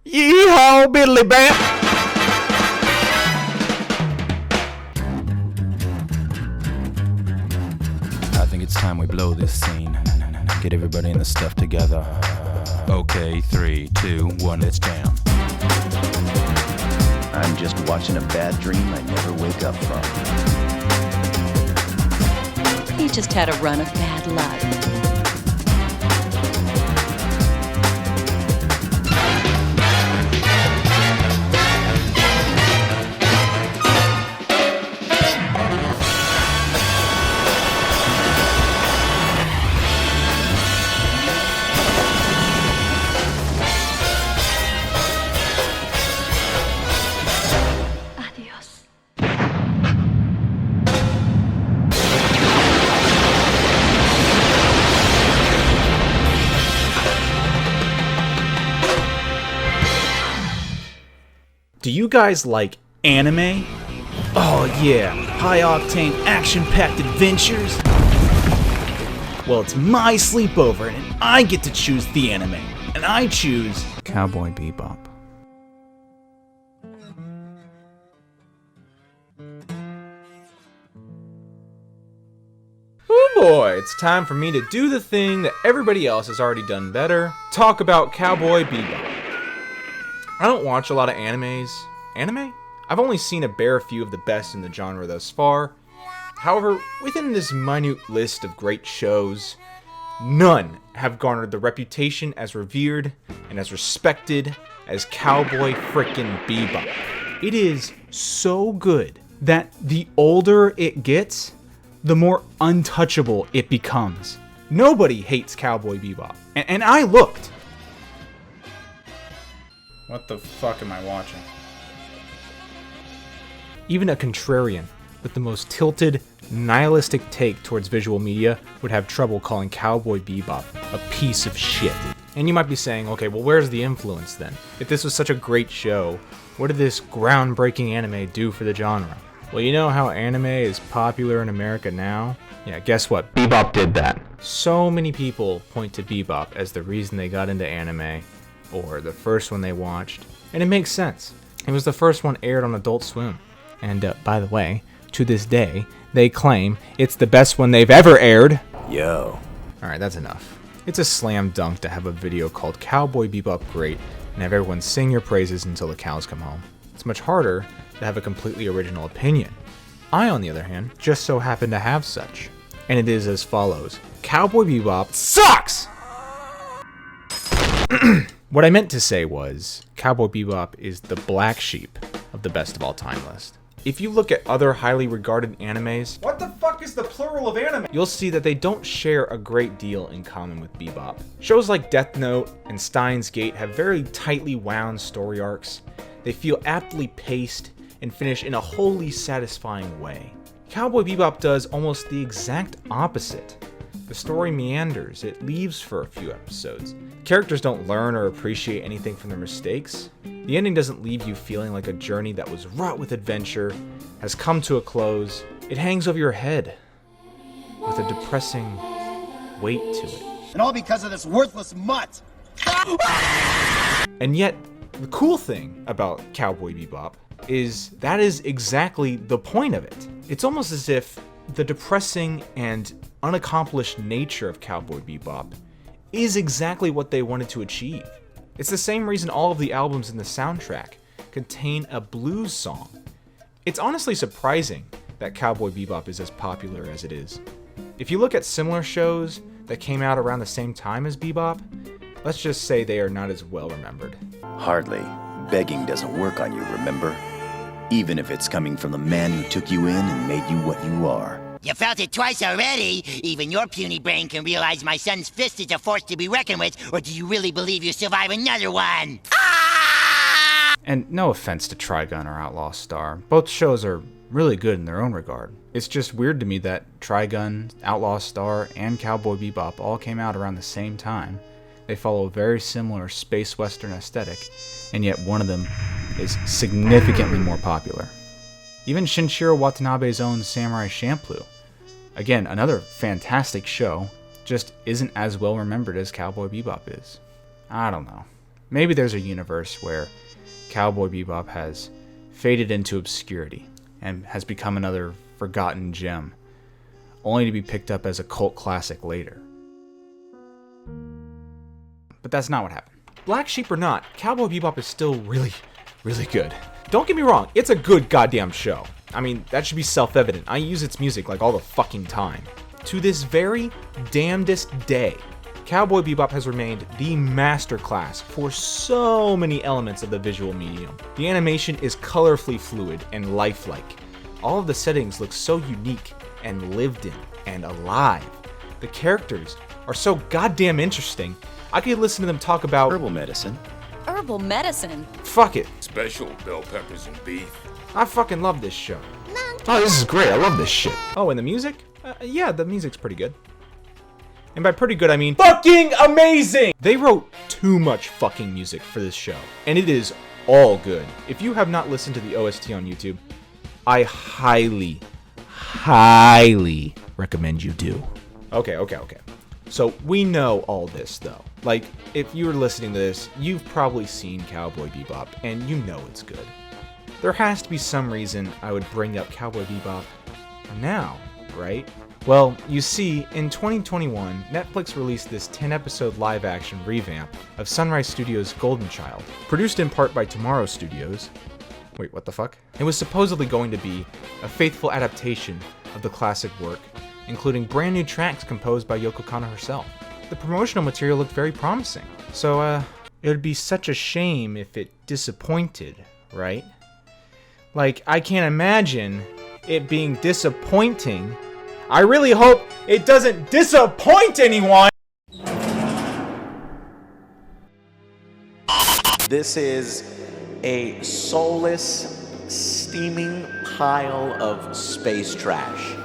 Yeehaw, biddly bam! I think it's time we blow this scene. Get everybody in the stuff together. Okay, 3, 2, 1, let's jam. I'm just watching a bad dream I never wake up from. He just had a run of bad luck. Do you guys like anime? Oh yeah, high-octane, action-packed adventures? Well, it's my sleepover, and I get to choose the anime. And I choose Cowboy Bebop. oh boy, it's time for me to do the thing that everybody else has already done better. Talk about Cowboy Bebop. I don't watch a lot of animes. Anime? I've only seen a bare few of the best in the genre thus far. However, within this minute list of great shows, none have garnered the reputation as revered and as respected as Cowboy frickin' Bebop. It is so good that the older it gets, the more untouchable it becomes. Nobody hates Cowboy Bebop. And I looked. What the fuck am I watching? Even a contrarian with the most tilted, nihilistic take towards visual media would have trouble calling Cowboy Bebop a piece of shit. And you might be saying, okay, well, where's the influence then? If this was such a great show, what did this groundbreaking anime do for the genre? Well, you know how anime is popular in America now? Yeah, guess what? Bebop did that. So many people point to Bebop as the reason they got into anime, or the first one they watched, and it makes sense. It was the first one aired on Adult Swim. And by the way, to this day, they claim it's the best one they've ever aired. Yo. Alright, that's enough. It's a slam dunk to have a video called Cowboy Bebop Great and have everyone sing your praises until the cows come home. It's much harder to have a completely original opinion. I, on the other hand, just so happen to have such. And it is as follows. Cowboy Bebop sucks! What I meant to say was, Cowboy Bebop is the black sheep of the best of all time list. If you look at other highly regarded animes, what the fuck is the plural of anime? You'll see that they don't share a great deal in common with Bebop. Shows like Death Note and Steins Gate have very tightly wound story arcs. They feel aptly paced and finish in a wholly satisfying way. Cowboy Bebop does almost the exact opposite. The story meanders, it leaves for a few episodes. Characters don't learn or appreciate anything from their mistakes. The ending doesn't leave you feeling like a journey that was wrought with adventure has come to a close. It hangs over your head with a depressing weight to it. And all because of this worthless mutt! And yet, the cool thing about Cowboy Bebop is that is exactly the point of it. It's almost as if the depressing and unaccomplished nature of Cowboy Bebop is exactly what they wanted to achieve. It's the same reason all of the albums in the soundtrack contain a blues song. It's honestly surprising that Cowboy Bebop is as popular as it is. If you look at similar shows that came out around the same time as Bebop, let's just say they are not as well remembered. Hardly. Begging doesn't work on you, remember? Even if it's coming from the man who took you in and made you what you are. You felt it twice already. Even your puny brain can realize my son's fist is a force to be reckoned with, or do you really believe you'll survive another one? Ah! And no offense to Trigun or Outlaw Star, both shows are really good in their own regard. It's just weird to me that Trigun, Outlaw Star, and Cowboy Bebop all came out around the same time. They follow a very similar space western aesthetic, and yet one of them is significantly more popular. Even Shinichiro Watanabe's own Samurai Champloo, again, another fantastic show, just isn't as well remembered as Cowboy Bebop is. I don't know. Maybe there's a universe where Cowboy Bebop has faded into obscurity and has become another forgotten gem, only to be picked up as a cult classic later. But that's not what happened. Black Sheep or not, Cowboy Bebop is still really, really good. Don't get me wrong, it's a good goddamn show. I mean, that should be self-evident. I use its music like all the fucking time. To this very damnedest day, Cowboy Bebop has remained the masterclass for so many elements of the visual medium. The animation is colorfully fluid and lifelike. All of the settings look so unique and lived in and alive. The characters are so goddamn interesting, I could listen to them talk about Herbal medicine. Herbal medicine? Fuck it. Special bell peppers and beef. I fucking love this show. Oh, this is great. I love this shit. Oh, and the music? Yeah, the music's pretty good. And by pretty good, I mean fucking amazing! They wrote too much fucking music for this show, and it is all good. If you have not listened to the OST on YouTube, I highly recommend you do. Okay. So we know all this, though. Like, if you're listening to this, you've probably seen Cowboy Bebop, and you know it's good. There has to be some reason I would bring up Cowboy Bebop now, right? Well, you see, in 2021, Netflix released this 10-episode live-action revamp of Sunrise Studios' Golden Child, produced in part by Tomorrow Studios. Wait, what the fuck? It was supposedly going to be a faithful adaptation of the classic work, including brand new tracks composed by Yoko Kanno herself. The promotional material looked very promising, so it would be such a shame if it disappointed, right? Like, I can't imagine it being disappointing. I really hope it doesn't disappoint anyone! This is a soulless, steaming pile of space trash.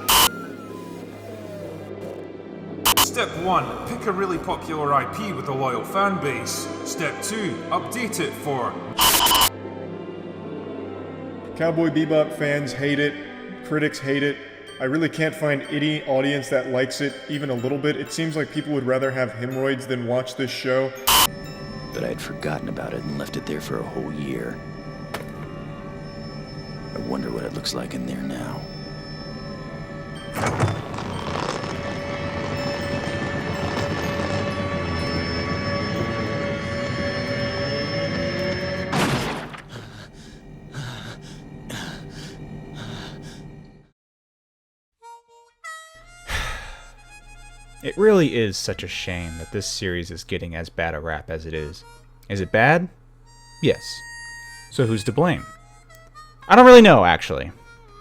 Step 1, pick a really popular IP with a loyal fan base. Step 2, update it for... Cowboy Bebop fans hate it, critics hate it. I really can't find any audience that likes it, even a little bit. It seems like people would rather have hemorrhoids than watch this show. But I'd forgotten about it and left it there for a whole year. I wonder what it looks like in there now. It really is such a shame that this series is getting as bad a rap as it is. Is it bad? Yes. So who's to blame? I don't really know, actually.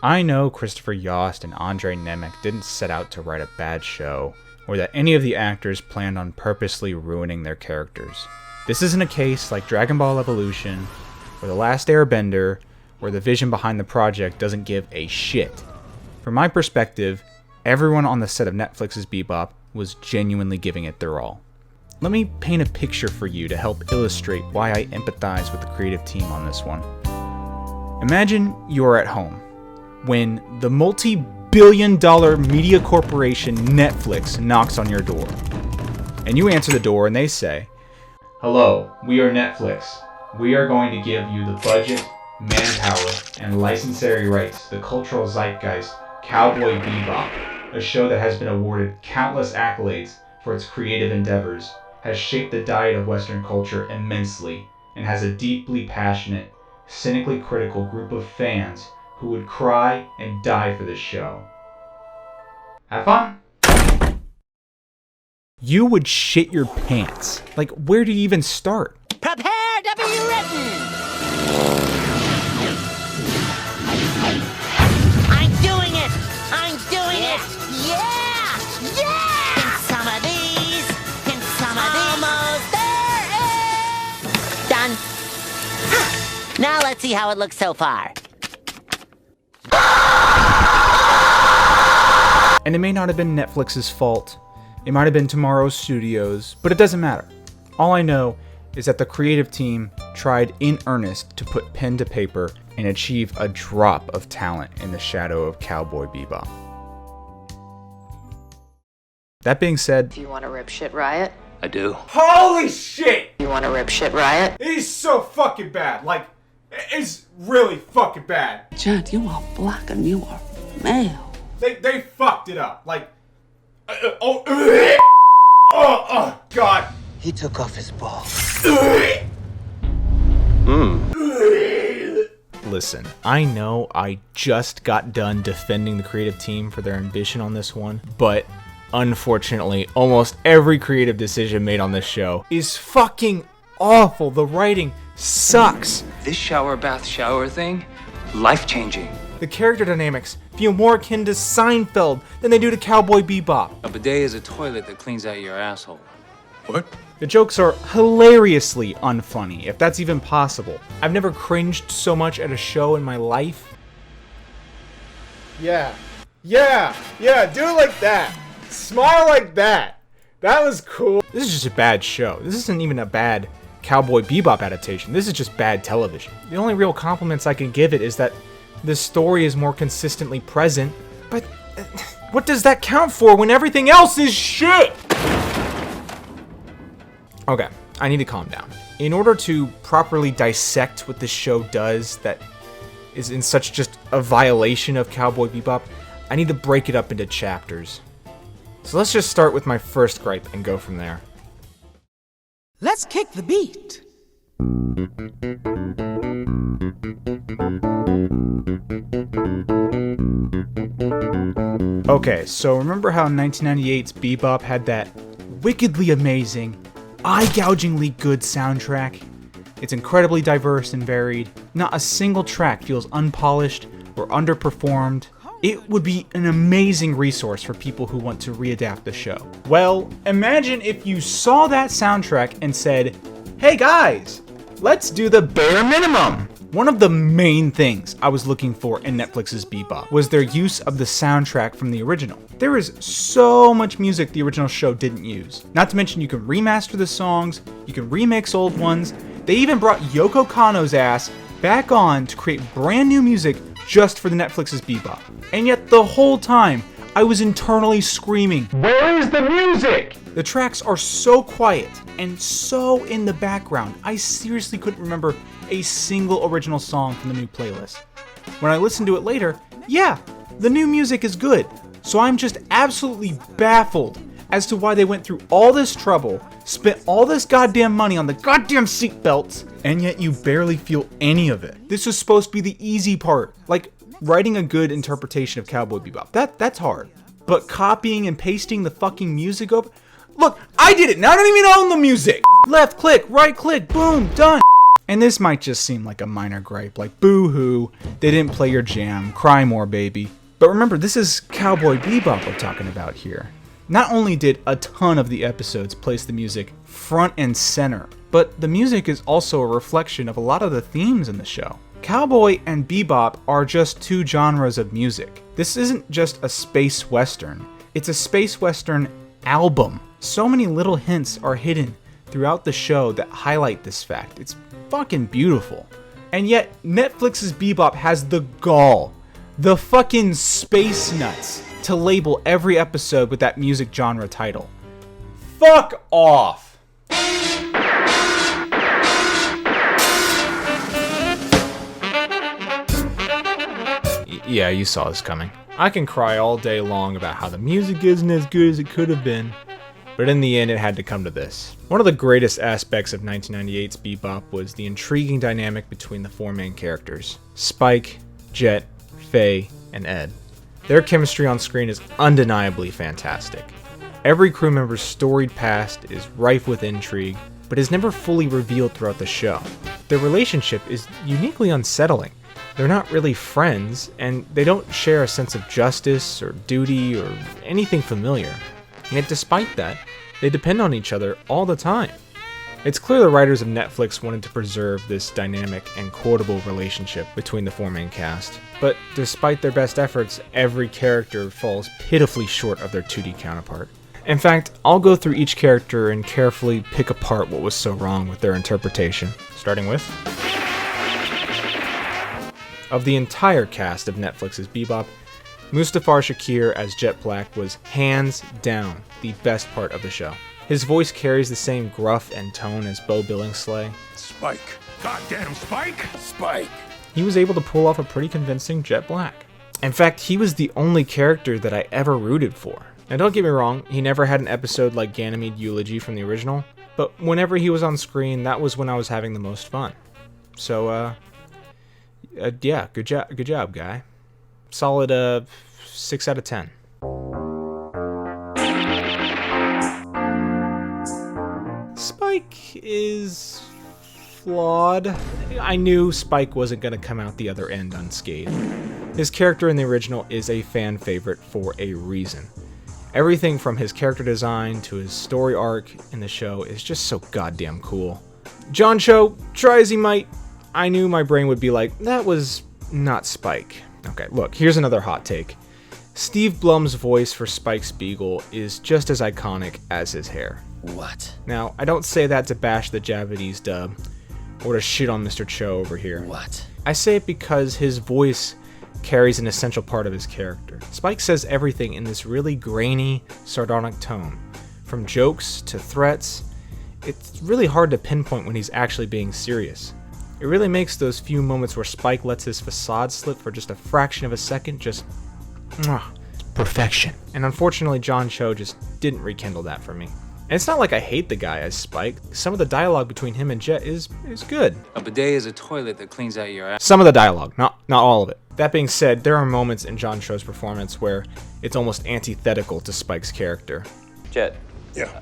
I know Christopher Yost and Andre Nemec didn't set out to write a bad show, or that any of the actors planned on purposely ruining their characters. This isn't a case like Dragon Ball Evolution, or The Last Airbender, where the vision behind the project doesn't give a shit. From my perspective, everyone on the set of Netflix's Bebop was genuinely giving it their all. Let me paint a picture for you to help illustrate why I empathize with the creative team on this one. Imagine you're at home when the multi-billion-dollar media corporation Netflix knocks on your door. And you answer the door and they say, "Hello, we are Netflix. We are going to give you the budget, manpower, and licensary rights to the cultural zeitgeist Cowboy Bebop, a show that has been awarded countless accolades for its creative endeavors, has shaped the diet of Western culture immensely, and has a deeply passionate, cynically critical group of fans who would cry and die for this show. Have fun!" You would shit your pants. Like, where do you even start? Prepare to be written! I'm doing it! I'm doing it! Yeah! Yeah! And some of these, and some of these. Almost there! Done. Now let's see how it looks so far. And it may not have been Netflix's fault. It might have been Tomorrow Studios, but it doesn't matter. All I know is that the creative team tried in earnest to put pen to paper and achieve a drop of talent in the shadow of Cowboy Bebop. That being said, If you want to rip shit riot, I do. Holy shit! You want to rip shit riot? He's so fucking bad. Like, it's really fucking bad. Judd, you are black and you are male. They fucked it up. Like, God. He took off his balls. Listen, I know I just got done defending the creative team for their ambition on this one, but unfortunately, almost every creative decision made on this show is fucking awful. The writing sucks. This shower bath shower thing, life-changing. The character dynamics feel more akin to Seinfeld than they do to Cowboy Bebop. A bidet is a toilet that cleans out your asshole. What? The jokes are hilariously unfunny, if that's even possible. I've never cringed so much at a show in my life. Yeah, do it like that. Smile like that. That was cool. This is just a bad show. This isn't even a bad Cowboy Bebop adaptation. This is just bad television. The only real compliments I can give it is that the story is more consistently present, but what does that count for when everything else is shit? Okay, I need to calm down. In order to properly dissect what this show does that is in such just a violation of Cowboy Bebop, I need to break it up into chapters. So let's just start with my first gripe and go from there. Let's kick the beat. Okay, so remember how 1998's Bebop had that wickedly amazing, eye-gougingly good soundtrack? It's incredibly diverse and varied. Not a single track feels unpolished or underperformed. It would be an amazing resource for people who want to readapt the show. Well, imagine if you saw that soundtrack and said, hey guys, let's do the bare minimum. One of the main things I was looking for in Netflix's Bebop was their use of the soundtrack from the original. There is so much music the original show didn't use. Not to mention you can remaster the songs, you can remix old ones. They even brought Yoko Kanno's ass back on to create brand new music just for the Netflix's Bebop. And yet the whole time, I was internally screaming, where is the music? The tracks are so quiet and so in the background, I seriously couldn't remember a single original song from the new playlist. When I listened to it later, yeah, the new music is good. So I'm just absolutely baffled as to why they went through all this trouble, spent all this goddamn money on the goddamn seatbelts, and yet you barely feel any of it. This was supposed to be the easy part, like writing a good interpretation of Cowboy Bebop. That's hard. But copying and pasting the fucking music over... Look, I did it! Now I don't even own the music! Left click, right click, boom, done! And this might just seem like a minor gripe, like boo-hoo, they didn't play your jam, cry more baby. But remember, this is Cowboy Bebop we're talking about here. Not only did a ton of the episodes place the music front and center, but the music is also a reflection of a lot of the themes in the show. Cowboy and Bebop are just two genres of music. This isn't just a space western, it's a space western album. So many little hints are hidden throughout the show that highlight this fact. It's fucking beautiful. And yet, Netflix's Bebop has the gall, the fucking space nuts, to label every episode with that music genre title. Fuck off! Yeah, you saw this coming. I can cry all day long about how the music isn't as good as it could have been, but in the end it had to come to this. One of the greatest aspects of 1998's Bebop was the intriguing dynamic between the four main characters, Spike, Jet, Faye, and Ed. Their chemistry on screen is undeniably fantastic. Every crew member's storied past is rife with intrigue, but is never fully revealed throughout the show. Their relationship is uniquely unsettling. They're not really friends, and they don't share a sense of justice or duty or anything familiar. Yet despite that, they depend on each other all the time. It's clear the writers of Netflix wanted to preserve this dynamic and quotable relationship between the four main cast, but despite their best efforts, every character falls pitifully short of their 2D counterpart. In fact, I'll go through each character and carefully pick apart what was so wrong with their interpretation, starting with... Of the entire cast of Netflix's Bebop, Mustafar Shakir as Jet Black was hands down the best part of the show. His voice carries the same gruff and tone as Bo Billingsley. Spike. Goddamn Spike! Spike! He was able to pull off a pretty convincing Jet Black. In fact, he was the only character that I ever rooted for. Now don't get me wrong, he never had an episode like Ganymede Eulogy from the original, but whenever he was on screen, that was when I was having the most fun. So, yeah, good job, guy. Solid, 6 out of 10. Spike is flawed. I knew Spike wasn't going to come out the other end unscathed. His character in the original is a fan favorite for a reason. Everything from his character design to his story arc in the show is just so goddamn cool. John Cho, try as he might, I knew my brain would be like, that was not Spike. Okay, look, here's another hot take. Steve Blum's voice for Spike Spiegel is just as iconic as his hair. What? Now, I don't say that to bash the Japanese dub, or to shit on Mr. Cho over here. What? I say it because his voice carries an essential part of his character. Spike says everything in this really grainy, sardonic tone. From jokes to threats, it's really hard to pinpoint when he's actually being serious. It really makes those few moments where Spike lets his facade slip for just a fraction of a second just perfection. And unfortunately, John Cho just didn't rekindle that for me. And it's not like I hate the guy as Spike. Some of the dialogue between him and Jet is good. A bidet is a toilet that cleans out your ass. Some of the dialogue, not all of it. That being said, there are moments in John Cho's performance where it's almost antithetical to Spike's character. Jet. Yeah.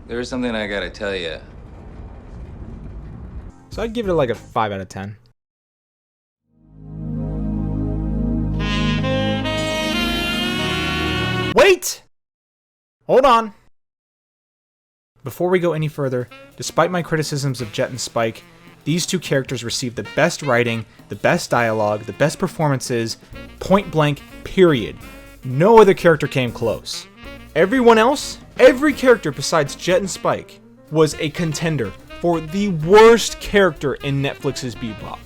There's something I gotta tell you. So I'd give it like a 5 out of 10. Wait! Hold on. Before we go any further, despite my criticisms of Jet and Spike, these two characters received the best writing, the best dialogue, the best performances, point blank, period. No other character came close. Everyone else, every character besides Jet and Spike, was a contender for the worst character in Netflix's Bebop.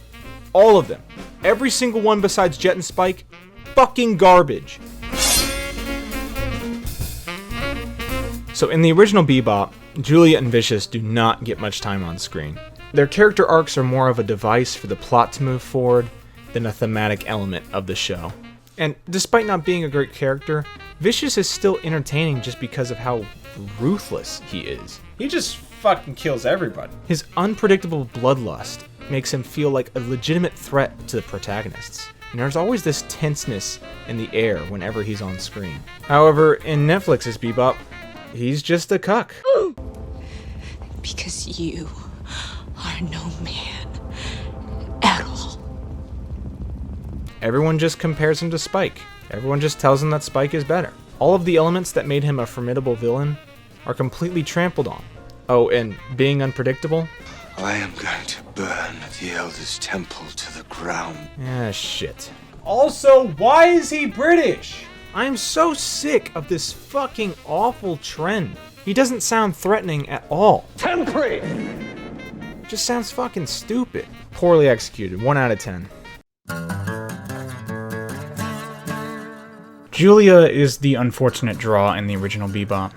All of them. Every single one besides Jet and Spike, fucking garbage. So in the original Bebop, Julia and Vicious do not get much time on screen. Their character arcs are more of a device for the plot to move forward than a thematic element of the show. And despite not being a great character, Vicious is still entertaining just because of how ruthless he is. He just fucking kills everybody. His unpredictable bloodlust makes him feel like a legitimate threat to the protagonists. And there's always this tenseness in the air whenever he's on screen. However, in Netflix's Bebop, he's just a cuck. Because you are no man at all. Everyone just compares him to Spike. Everyone just tells him that Spike is better. All of the elements that made him a formidable villain are completely trampled on. Oh, and being unpredictable? I am going to burn the Elder's Temple to the ground. Ah, shit. Also, why is he British? I'm so sick of this fucking awful trend. He doesn't sound threatening at all. Temporary! Just sounds fucking stupid. Poorly executed, 1 out of 10. Julia is the unfortunate draw in the original Bebop.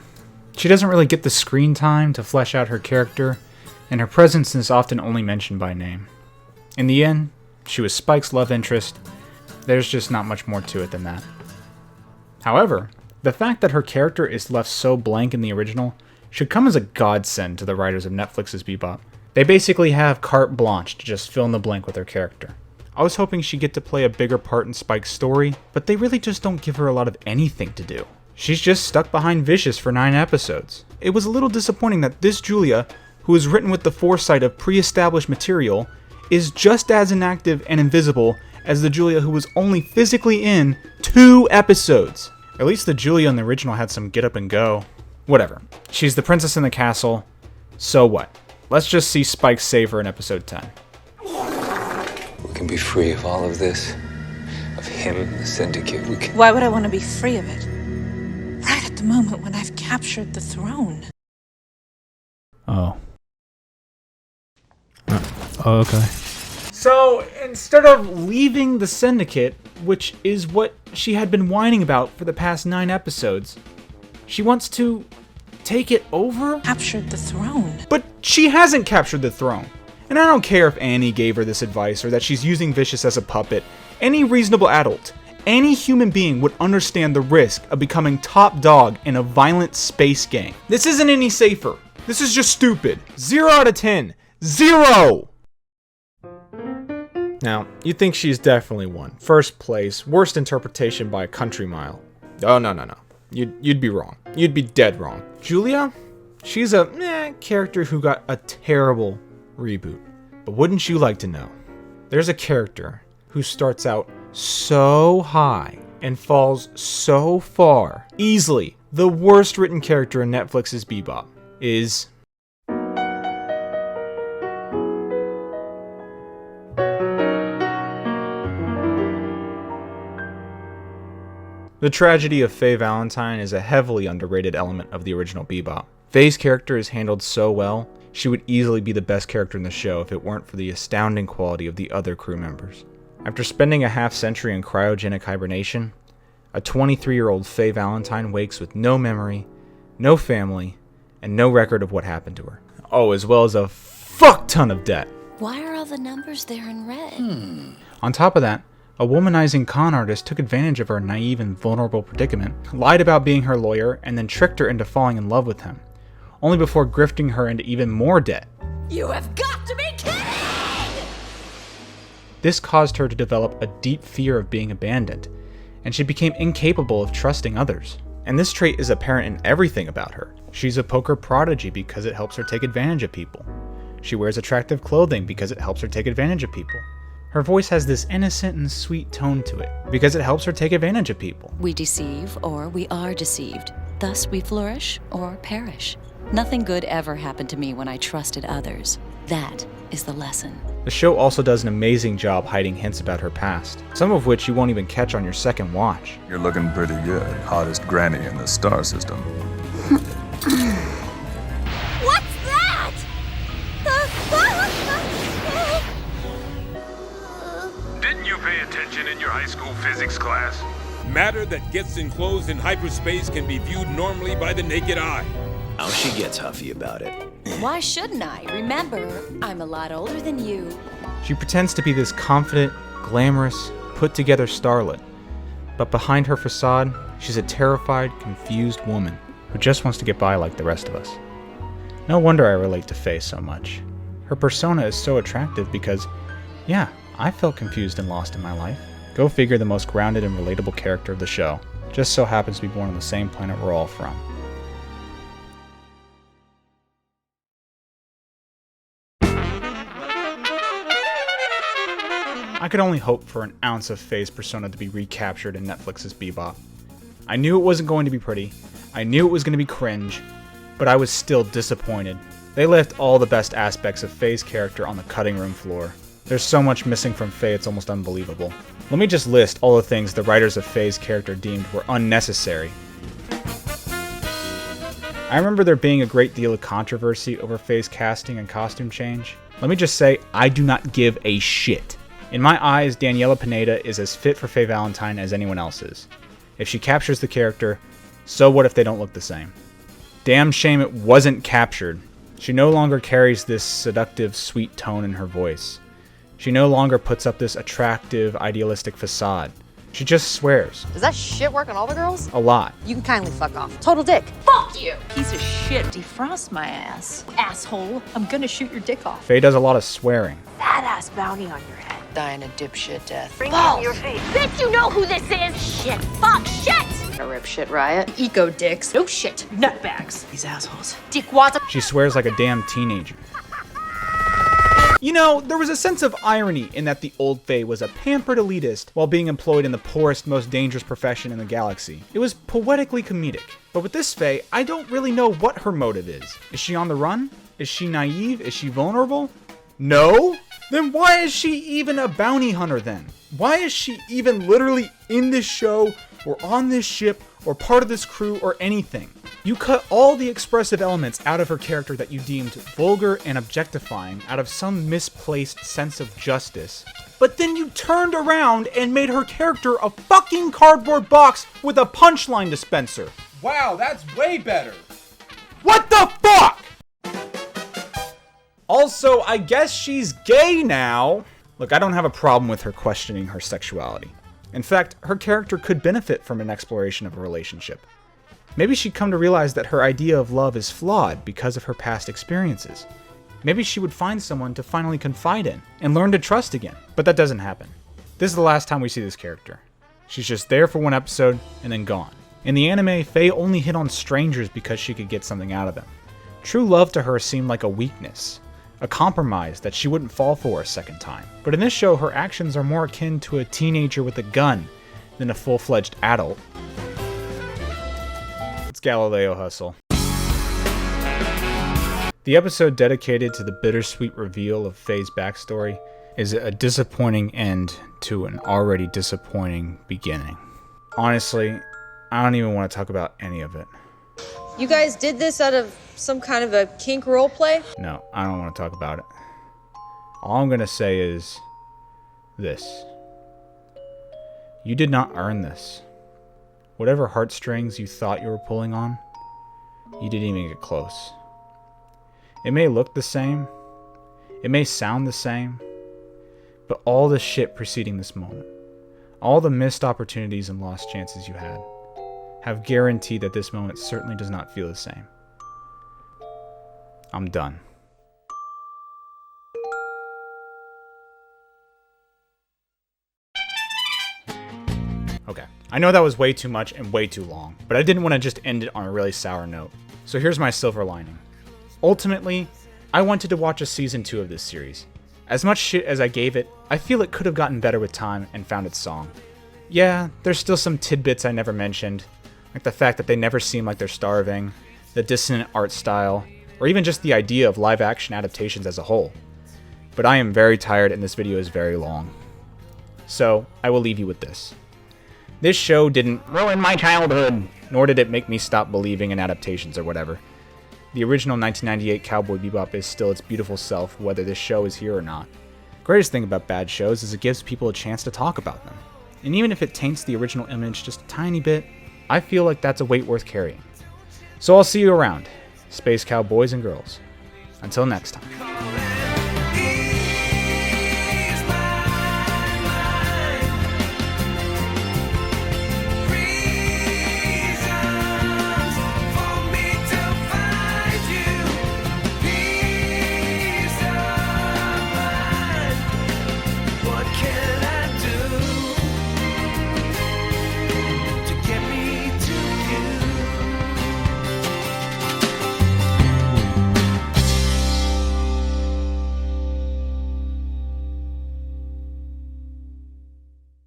She doesn't really get the screen time to flesh out her character, and her presence is often only mentioned by name. In the end, she was Spike's love interest. There's just not much more to it than that. However, the fact that her character is left so blank in the original should come as a godsend to the writers of Netflix's Bebop. They basically have carte blanche to just fill in the blank with her character. I was hoping she'd get to play a bigger part in Spike's story, but they really just don't give her a lot of anything to do. She's just stuck behind Vicious for 9 episodes. It was a little disappointing that this Julia, who is written with the foresight of pre-established material, is just as inactive and invisible as the Julia who was only physically in 2 episodes. At least the Julia in the original had some get up and go. Whatever. She's the princess in the castle, so what? Let's just see Spike save her in episode 10. We can be free of all of this. Of him, the syndicate. We can... Why would I want to be free of it? Right at the moment when I've captured the throne. Oh, okay. So, instead of leaving the syndicate, which is what she had been whining about for the past 9 episodes, She wants to take it over? Captured the throne. But she hasn't captured the throne. And I don't care if Annie gave her this advice or that she's using Vicious as a puppet. Any reasonable adult, any human being would understand the risk of becoming top dog in a violent space gang. This isn't any safer. This is just stupid. 0 out of 10. 0! Now, you'd think she's definitely won. First place, worst interpretation by a country mile. Oh, no. You'd be wrong. You'd be dead wrong. Julia? She's a character who got a terrible reboot. But wouldn't you like to know? There's a character who starts out so high and falls so far. Easily, the worst written character in Netflix's Bebop is... The tragedy of Faye Valentine is a heavily underrated element of the original Bebop. Faye's character is handled so well, she would easily be the best character in the show if it weren't for the astounding quality of the other crew members. After spending a half-century in cryogenic hibernation, a 23-year-old Faye Valentine wakes with no memory, no family, and no record of what happened to her. Oh, as well as a fuck ton of debt. Why are all the numbers there in red? On top of that, a womanizing con artist took advantage of her naive and vulnerable predicament, lied about being her lawyer, and then tricked her into falling in love with him, only before grifting her into even more debt. You have got to be kidding! This caused her to develop a deep fear of being abandoned, and she became incapable of trusting others. And this trait is apparent in everything about her. She's a poker prodigy because it helps her take advantage of people. She wears attractive clothing because it helps her take advantage of people. Her voice has this innocent and sweet tone to it because it helps her take advantage of people. We deceive or we are deceived. Thus we flourish or perish. Nothing good ever happened to me when I trusted others. That is the lesson. The show also does an amazing job hiding hints about her past, some of which you won't even catch on your second watch. You're looking pretty good. Hottest granny in the star system. What's that? Didn't you pay attention in your high school physics class? Matter that gets enclosed in hyperspace can be viewed normally by the naked eye. Now she gets huffy about it. Why shouldn't I? Remember, I'm a lot older than you. She pretends to be this confident, glamorous, put-together starlet, but behind her facade, she's a terrified, confused woman who just wants to get by like the rest of us. No wonder I relate to Faye so much. Her persona is so attractive because, yeah, I felt confused and lost in my life. Go figure, the most grounded and relatable character of the show just so happens to be born on the same planet we're all from. I could only hope for an ounce of Faye's persona to be recaptured in Netflix's Bebop. I knew it wasn't going to be pretty, I knew it was going to be cringe, but I was still disappointed. They left all the best aspects of Faye's character on the cutting room floor. There's so much missing from Faye, it's almost unbelievable. Let me just list all the things the writers of Faye's character deemed were unnecessary. I remember there being a great deal of controversy over Faye's casting and costume change. Let me just say, I do not give a shit. In my eyes, Daniela Pineda is as fit for Faye Valentine as anyone else is. If she captures the character, so what if they don't look the same? Damn shame it wasn't captured. She no longer carries this seductive, sweet tone in her voice. She no longer puts up this attractive, idealistic facade. She just swears. Does that shit work on all the girls? A lot. You can kindly fuck off. Total dick. Fuck you! Piece of shit. Defrost my ass. Asshole. I'm gonna shoot your dick off. Faye does a lot of swearing. Fat ass bounty on your head. Dying a dipshit death. Bring it to your face. Bitch, you know who this is! Shit, fuck, shit! A rip shit riot. Eco dicks. No shit. Nutbags. These assholes. Dickwads. She swears like a damn teenager. You know, there was a sense of irony in that the old Faye was a pampered elitist while being employed in the poorest, most dangerous profession in the galaxy. It was poetically comedic. But with this Faye, I don't really know what her motive is. Is she on the run? Is she naive? Is she vulnerable? No? Then why is she even a bounty hunter then? Why is she even literally in this show, or on this ship, or part of this crew, or anything? You cut all the expressive elements out of her character that you deemed vulgar and objectifying out of some misplaced sense of justice. But then you turned around and made her character a fucking cardboard box with a punchline dispenser. Wow, that's way better. What the fuck? Also, I guess she's gay now. Look, I don't have a problem with her questioning her sexuality. In fact, her character could benefit from an exploration of a relationship. Maybe she'd come to realize that her idea of love is flawed because of her past experiences. Maybe she would find someone to finally confide in and learn to trust again. But that doesn't happen. This is the last time we see this character. She's just there for one episode and then gone. In the anime, Faye only hit on strangers because she could get something out of them. True love to her seemed like a weakness, a compromise that she wouldn't fall for a second time. But in this show, her actions are more akin to a teenager with a gun than a full-fledged adult. It's Galileo Hustle. The episode dedicated to the bittersweet reveal of Faye's backstory is a disappointing end to an already disappointing beginning. Honestly, I don't even want to talk about any of it. You guys did this out of some kind of a kink roleplay? No, I don't want to talk about it. All I'm going to say is this. You did not earn this. Whatever heartstrings you thought you were pulling on, you didn't even get close. It may look the same, it may sound the same, but all the shit preceding this moment, all the missed opportunities and lost chances you had, have guaranteed that this moment certainly does not feel the same. I'm done. Okay, I know that was way too much and way too long, but I didn't want to just end it on a really sour note. So here's my silver lining. Ultimately, I wanted to watch a season 2 of this series. As much shit as I gave it, I feel it could have gotten better with time and found its song. Yeah, there's still some tidbits I never mentioned, like the fact that they never seem like they're starving, the dissonant art style, or even just the idea of live-action adaptations as a whole. But I am very tired and this video is very long. So, I will leave you with this. This show didn't ruin my childhood, nor did it make me stop believing in adaptations or whatever. The original 1998 Cowboy Bebop is still its beautiful self, whether this show is here or not. Greatest thing about bad shows is it gives people a chance to talk about them. And even if it taints the original image just a tiny bit, I feel like that's a weight worth carrying. So I'll see you around, Space Cowboys and girls. Until next time.